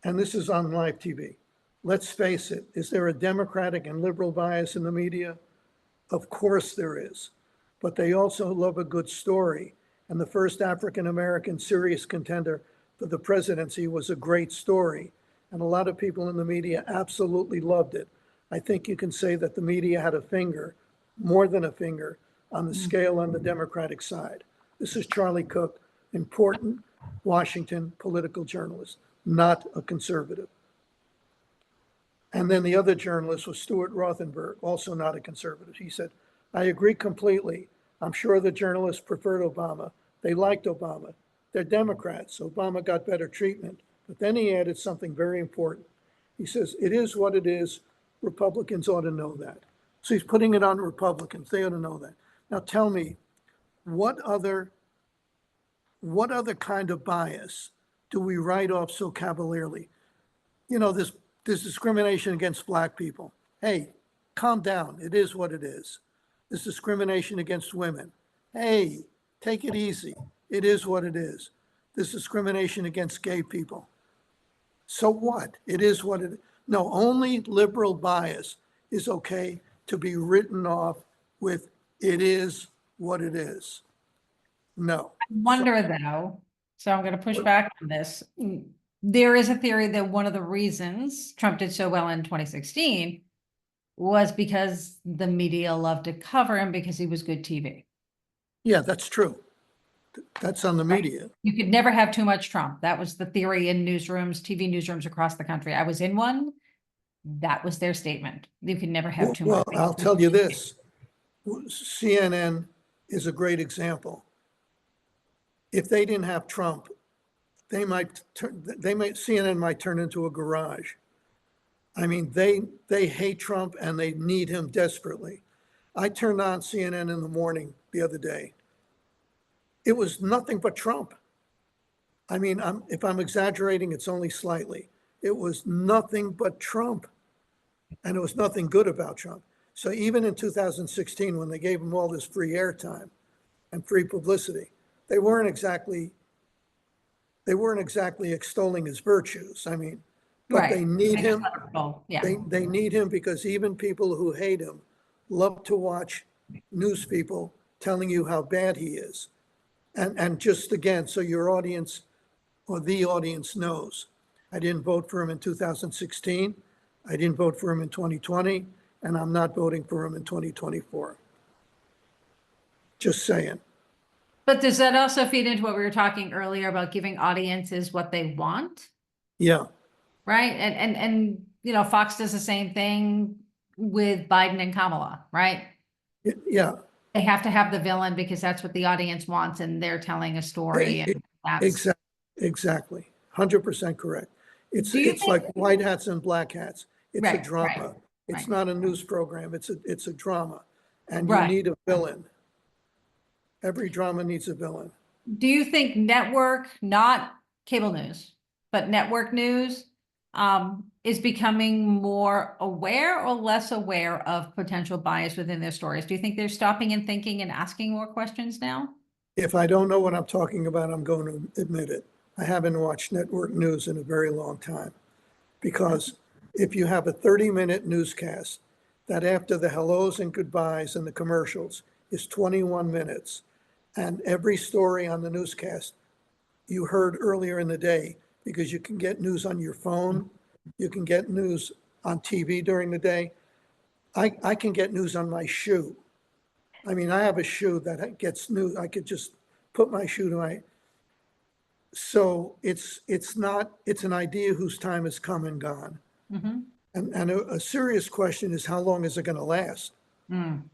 and this is on live TV, let's face it, is there a Democratic and liberal bias in the media? Of course there is, but they also love a good story. And the first African-American serious contender for the presidency was a great story. And a lot of people in the media absolutely loved it. I think you can say that the media had a finger, more than a finger, on the scale on the Democratic side. This is Charlie Cook, important Washington political journalist, not a conservative. And then the other journalist was Stuart Rothenberg, also not a conservative. He said, I agree completely. I'm sure the journalists preferred Obama. They liked Obama. They're Democrats. Obama got better treatment. But then he added something very important. He says, it is what it is. Republicans ought to know that. So he's putting it on Republicans. They ought to know that. Now tell me, what other kind of bias do we write off so cavalierly? You know, this discrimination against black people. Hey, calm down. It is what it is. This discrimination against women. Hey, take it easy. It is what it is. This discrimination against gay people. So what? It is what it is. No, only liberal bias is okay to be written off with it is what it is. No. Wonder though, so I'm going to push back on this. There is a theory that one of the reasons Trump did so well in 2016 was because the media loved to cover him because he was good TV. Yeah, that's true. That's on the media. You could never have too much Trump. That was the theory in newsrooms, TV newsrooms across the country. I was in one. That was their statement. You could never have too much. Well, I'll tell you this. CNN is a great example. If they didn't have Trump, CNN might turn into a garage. I mean, they hate Trump and they need him desperately. I turned on CNN in the morning the other day. It was nothing but Trump. I mean, if I'm exaggerating, it's only slightly. It was nothing but Trump. And it was nothing good about Trump. So even in 2016, when they gave him all this free airtime and free publicity, they weren't exactly extolling his virtues. I mean, but Right. they need him. Yeah. They need him because even people who hate him love to watch news people telling you how bad he is. And just again, so your audience or the audience knows, I didn't vote for him in 2016. I didn't vote for him in 2020, and I'm not voting for him in 2024. Just saying. But does that also feed into what we were talking earlier about giving audiences what they want? Yeah. Right. And you know, Fox does the same thing with Biden and Kamala, right? Yeah. They have to have the villain because that's what the audience wants, and they're telling a story. And that's Exactly. 100% correct. It's like white hats and black hats. It's a drama. It's not a news program. It's a drama. And you need a villain. Every drama needs a villain. Do you think network, not cable news, but network news, is becoming more aware or less aware of potential bias within their stories? Do you think they're stopping and thinking and asking more questions now? If I don't know what I'm talking about, I'm going to admit it. I haven't watched network news in a very long time, because if you have a 30-minute newscast that after the hellos and goodbyes and the commercials is 21 minutes, and every story on the newscast you heard earlier in the day, because you can get news on your phone, you can get news on TV during the day. I can get news on my shoe. I mean, I have a shoe that gets news. I could just put my shoe to my. So it's an idea whose time has come and gone. Mm-hmm. And a serious question is, how long is it going to last? You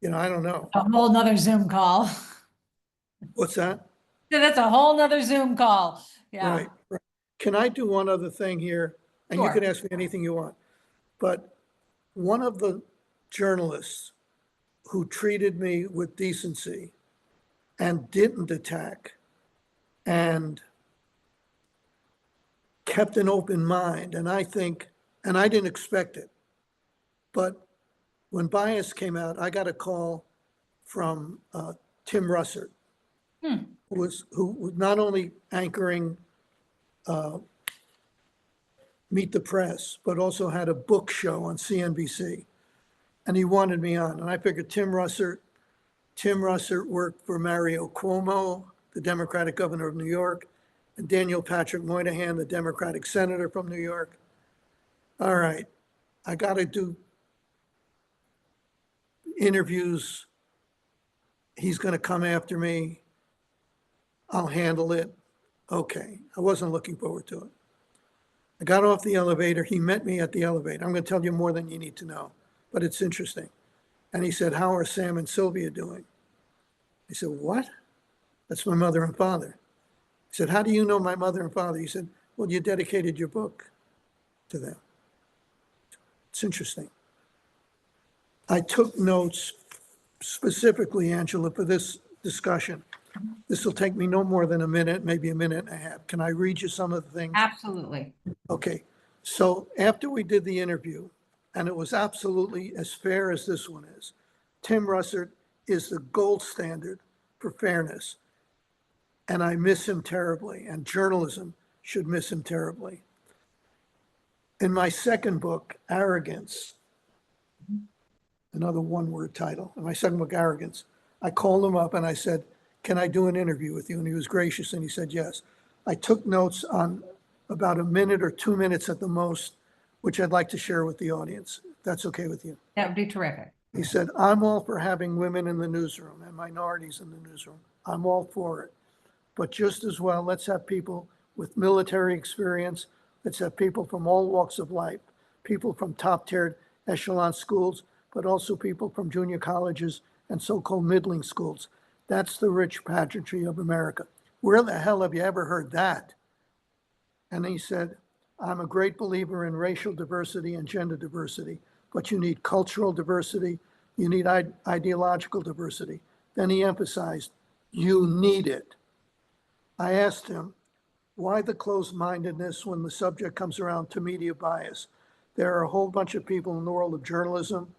know, I don't know. A whole nother Zoom call. What's that? That's a whole nother Zoom call. Yeah. Right. Can I do one other thing here? And you Sure. can ask me anything you want. But one of the journalists who treated me with decency and didn't attack and kept an open mind, and I didn't expect it, but when bias came out, I got a call from Tim Russert, who was not only anchoring Meet the Press, but also had a book show on CNBC, and he wanted me on. And I figured Tim Russert worked for Mario Cuomo, the Democratic governor of New York, and Daniel Patrick Moynihan, the Democratic senator from New York. All right, I got to do interviews. He's going to come after me. I'll handle it. Okay, I wasn't looking forward to it. I got off the elevator. He met me at the elevator. I'm going to tell you more than you need to know, but it's interesting. And he said, how are Sam and Sylvia doing? I said, what? That's my mother and father. He said, how do you know my mother and father? He said, well, you dedicated your book to them. It's interesting. I took notes specifically, Angela, for this discussion. This will take me no more than a minute, maybe a minute and a half. Can I read you some of the things? Absolutely. Okay. So after we did the interview, and it was absolutely as fair as this one is, Tim Russert is the gold standard for fairness. And I miss him terribly, and journalism should miss him terribly. In my second book, Arrogance, another one-word title, in my second book, Arrogance, I called him up and I said, can I do an interview with you? And he was gracious and he said yes. I took notes on about a minute or 2 minutes at the most, which I'd like to share with the audience. If that's okay with you. That would be terrific. He said, I'm all for having women in the newsroom and minorities in the newsroom. I'm all for it. But just as well, let's have people with military experience. Let's have people from all walks of life, people from top-tier echelon schools, but also people from junior colleges and so-called middling schools. That's the rich pageantry of America. Where the hell have you ever heard that? And he said, I'm a great believer in racial diversity and gender diversity, but you need cultural diversity, you need ideological diversity. Then he emphasized, you need it. I asked him, why the closed-mindedness when the subject comes around to media bias? There are a whole bunch of people in the world of journalism,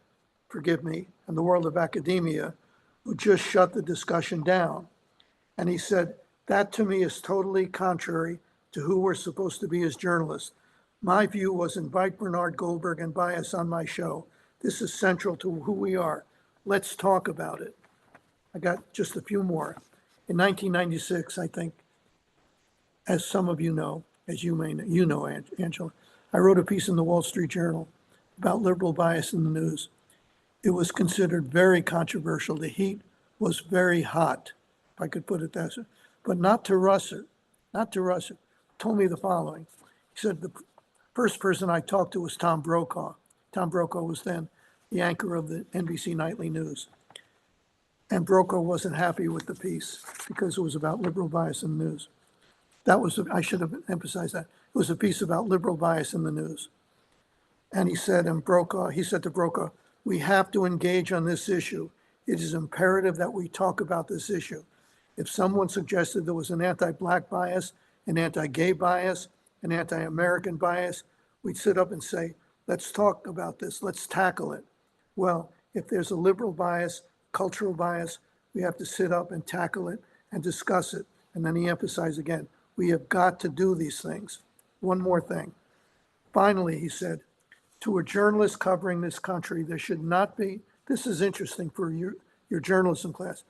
forgive me, and the world of academia who just shut the discussion down. And he said, that to me is totally contrary to who we're supposed to be as journalists. My view was invite Bernard Goldberg and bias on my show. This is central to who we are. Let's talk about it. I got just a few more. In 1996, I think, as some of you know, as you may know, you know, Angela, I wrote a piece in the Wall Street Journal about liberal bias in the news. It was considered very controversial. The heat was very hot, if I could put it that way, but not to Russert, not to Russert. Told me the following. He said, the first person I talked to was Tom Brokaw. Tom Brokaw was then the anchor of the NBC Nightly News. And Brokaw wasn't happy with the piece because it was about liberal bias in the news. That was, I should have emphasized that. It was a piece about liberal bias in the news. And he said to Brokaw, we have to engage on this issue. It is imperative that we talk about this issue. If someone suggested there was an anti-Black bias, an anti-gay bias, an anti-American bias, we'd sit up and say, let's talk about this, let's tackle it. Well, if there's a liberal bias, cultural bias, we have to sit up and tackle it and discuss it. And then he emphasized again, we have got to do these things. One more thing. Finally, he said, to a journalist covering this country, there should not be, this is interesting for your journalism class,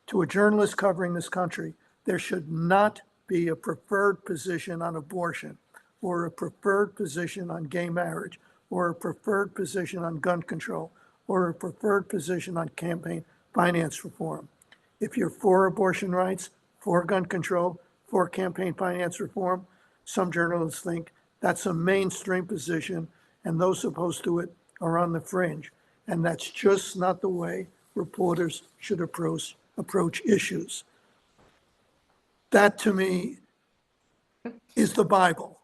to a journalist covering this country, there should not be a preferred position on abortion or a preferred position on gay marriage or a preferred position on gun control or a preferred position on campaign finance reform. If you're for abortion rights, for gun control, for campaign finance reform, some journalists think that's a mainstream position and those opposed to it are on the fringe. And that's just not the way reporters should approach issues. That to me is the Bible.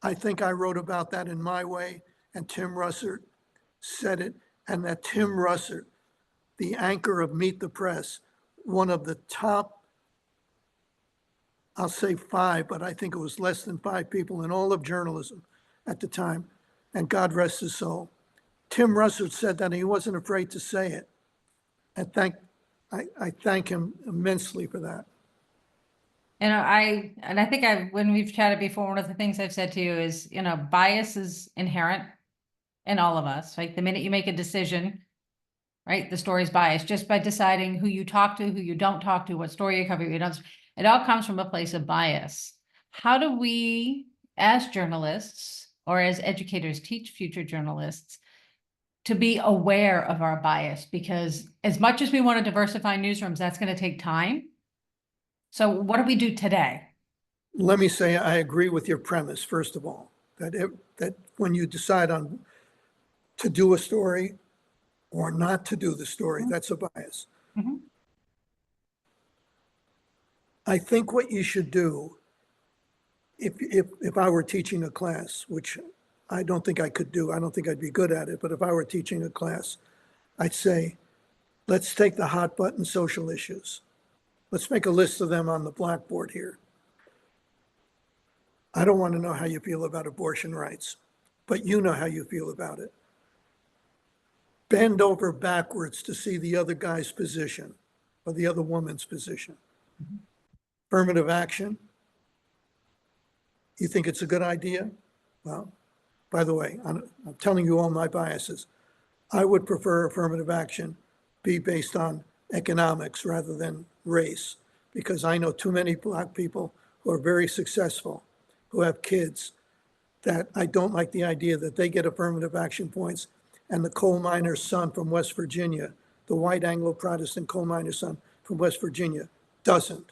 I think I wrote about that in my way, and Tim Russert said it, and that Tim Russert, the anchor of Meet the Press, one of the top, I'll say 5, but I think it was less than 5 people in all of journalism at the time, and God rest his soul. Tim Russert said that, and he wasn't afraid to say it. And I thank him immensely for that. I think when we've chatted before, one of the things I've said to you is, bias is inherent in all of us. Like the minute you make a decision, right, the story's biased just by deciding who you talk to, who you don't talk to, what story you cover, you don't. It all comes from a place of bias. How do we, as journalists or as educators, teach future journalists to be aware of our bias? Because as much as we want to diversify newsrooms, that's going to take time. So what do we do today? Let me say, I agree with your premise, first of all, that when you decide on to do a story, or not to do the story. Mhm. That's a bias. Mhm. I think what you should do, if I were teaching a class, which I don't think I could do, I don't think I'd be good at it, but if I were teaching a class, I'd say, let's take the hot button social issues. Let's make a list of them on the blackboard here. I don't want to know how you feel about abortion rights, but you know how you feel about it. Bend over backwards to see the other guy's position or the other woman's position. Affirmative action. You think it's a good idea? Well, by the way, I'm telling you all my biases. I would prefer affirmative action be based on economics rather than race, because I know too many Black people who are very successful, who have kids, that I don't like the idea that they get affirmative action points and the coal miner's son from West Virginia, the white Anglo-Protestant coal miner's son from West Virginia, doesn't.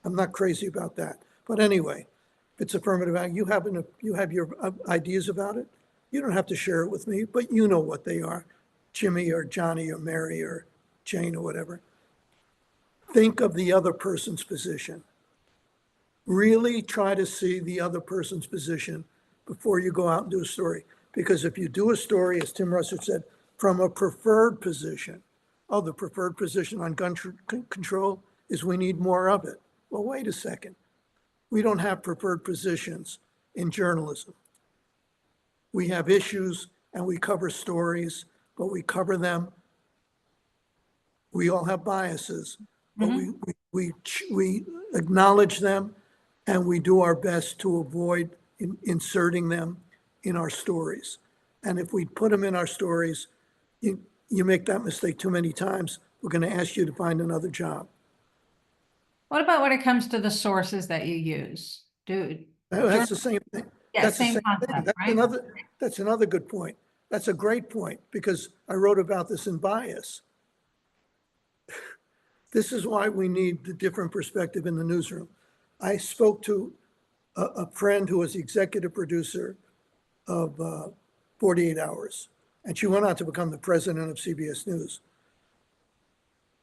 I'm not crazy about that. But anyway, if it's affirmative action, you have your ideas about it. You don't have to share it with me, but you know what they are. Jimmy or Johnny or Mary or Jane or whatever. Think of the other person's position. Really try to see the other person's position before you go out and do a story. Because if you do a story, as Tim Russert said, from a preferred position, oh, the preferred position on gun control is we need more of it. Well, wait a second. We don't have preferred positions in journalism. We have issues and we cover stories, but we cover them. We all have biases, but we acknowledge them and we do our best to avoid inserting them in our stories. And if we put them in our stories, you make that mistake too many times, we're going to ask you to find another job. What about when it comes to the sources that you use? That's the same thing. Yeah, That's the same same thing. concept, right? That's another good point. That's a great point because I wrote about this in Bias. This is why we need the different perspective in the newsroom. I spoke to a friend who was the executive producer of 48 Hours, and she went on to become the president of CBS News.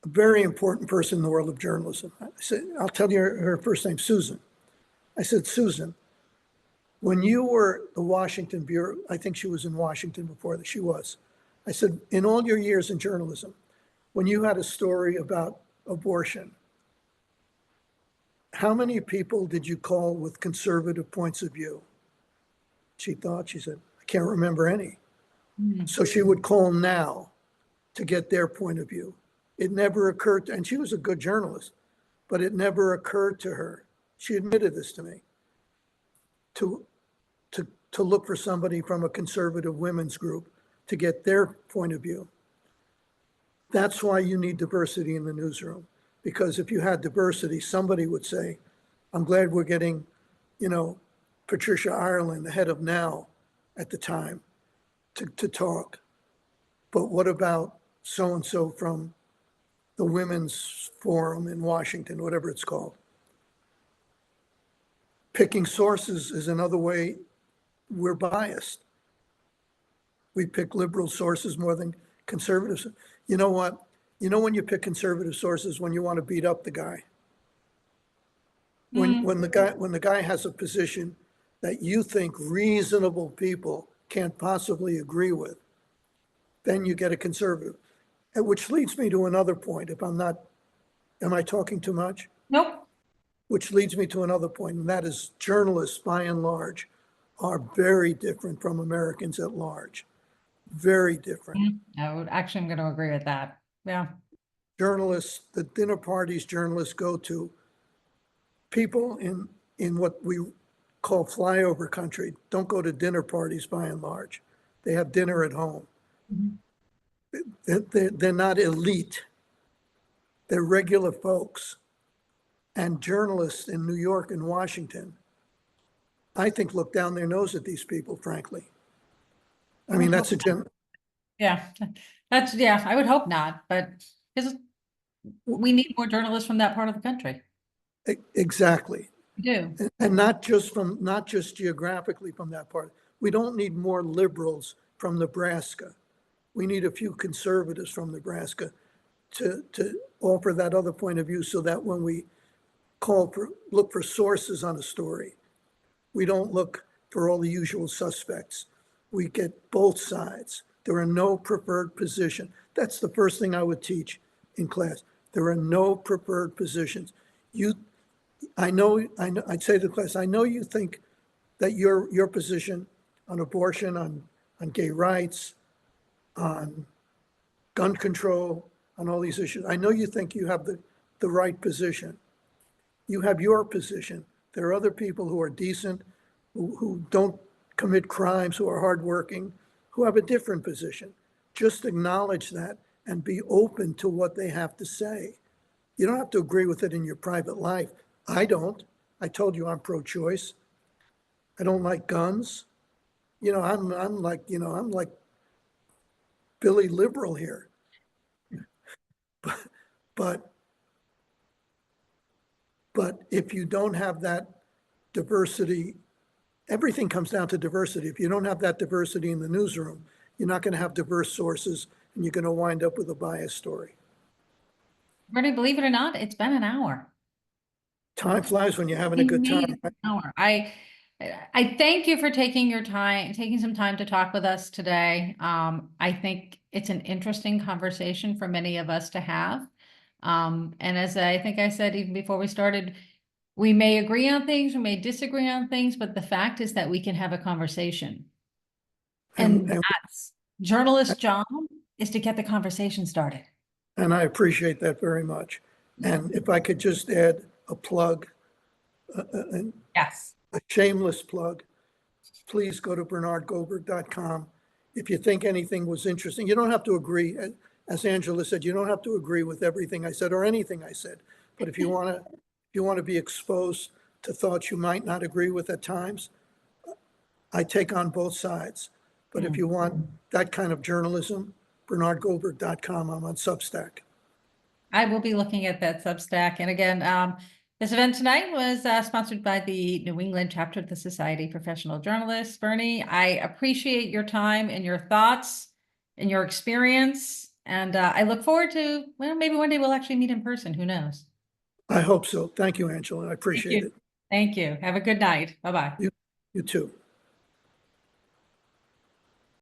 A very important person in the world of journalism. I said, I'll tell you her first name, Susan. I said, Susan, when you were the Washington Bureau, I think she was in Washington before that, she was. I said, in all your years in journalism, when you had a story about abortion, how many people did you call with conservative points of view? She thought, she said, I can't remember any. So she would call now to get their point of view. It never occurred to, and she was a good journalist, but it never occurred to her, she admitted this to me, to look for somebody from a conservative women's group to get their point of view. That's why you need diversity in the newsroom. Because if you had diversity, somebody would say, I'm glad we're getting, Patricia Ireland, the head of Now at the time, to talk. But what about so-and-so from the Women's Forum in Washington, whatever it's called? Picking sources is another way we're biased. We pick liberal sources more than conservatives. You know what? You know when you pick conservative sources, when you want to beat up the guy. When the guy has a position that you think reasonable people can't possibly agree with, then you get a conservative. Which leads me to another point. Am I talking too much? Nope. Which leads me to another point, and that is journalists, by and large, are very different from Americans at large. Very different. Actually, I'm going to agree with that. Yeah. Journalists, the dinner parties journalists go to, people in what we call flyover country don't go to dinner parties by and large. They have dinner at home. They're not elite. They're regular folks. And journalists in New York and Washington, I think, look down their nose at these people, frankly. I mean, that's a general. Yeah, I would hope not, but we need more journalists from that part of the country. Exactly. We do. And not just geographically from that part. We don't need more liberals from Nebraska. we need a few conservatives from Nebraska to offer that other point of view, so that when we look for sources on a story, we don't look for all the usual suspects. We get both sides. There are no preferred positions. That's the first thing I would teach in class. There are no preferred positions. I'd say to the class, I know you think that your position on abortion, on gay rights, on gun control, on all these issues, I know you think you have the right position. You have your position. There are other people who are decent, who don't commit crimes, who are hardworking, who have a different position. Just acknowledge that and be open to what they have to say. You don't have to agree with it in your private life. I don't. I told you I'm pro-choice. I don't like guns. I'm like Billy Liberal here. But if you don't have that diversity, everything comes down to diversity. If you don't have that diversity in the newsroom, you're not going to have diverse sources, and you're going to wind up with a biased story. Bernie, believe it or not, it's been an hour. Time flies when you're having a good time. An hour. I thank you for taking some time to talk with us today. I think it's an interesting conversation for many of us to have. And as I think I said even before we started, we may agree on things, we may disagree on things, but the fact is that we can have a conversation. And that's journalist job, is to get the conversation started. And I appreciate that very much. And if I could just add a plug, Yes. a shameless plug, please go to bernardgoldberg.com. If you think anything was interesting, you don't have to agree. As Angela said, you don't have to agree with everything I said or anything I said. But if you want to be exposed to thoughts you might not agree with at times, I take on both sides. But if you want that kind of journalism, bernardgoldberg.com, I'm on Substack. I will be looking at that Substack. And again, this event tonight was sponsored by the New England chapter of the Society of Professional Journalists. Bernie, I appreciate your time and your thoughts and your experience. And I look forward to, well, maybe one day we'll actually meet in person. Who knows? I hope so. Thank you, Angela. I appreciate it. Thank you. Have a good night. Bye-bye. You too.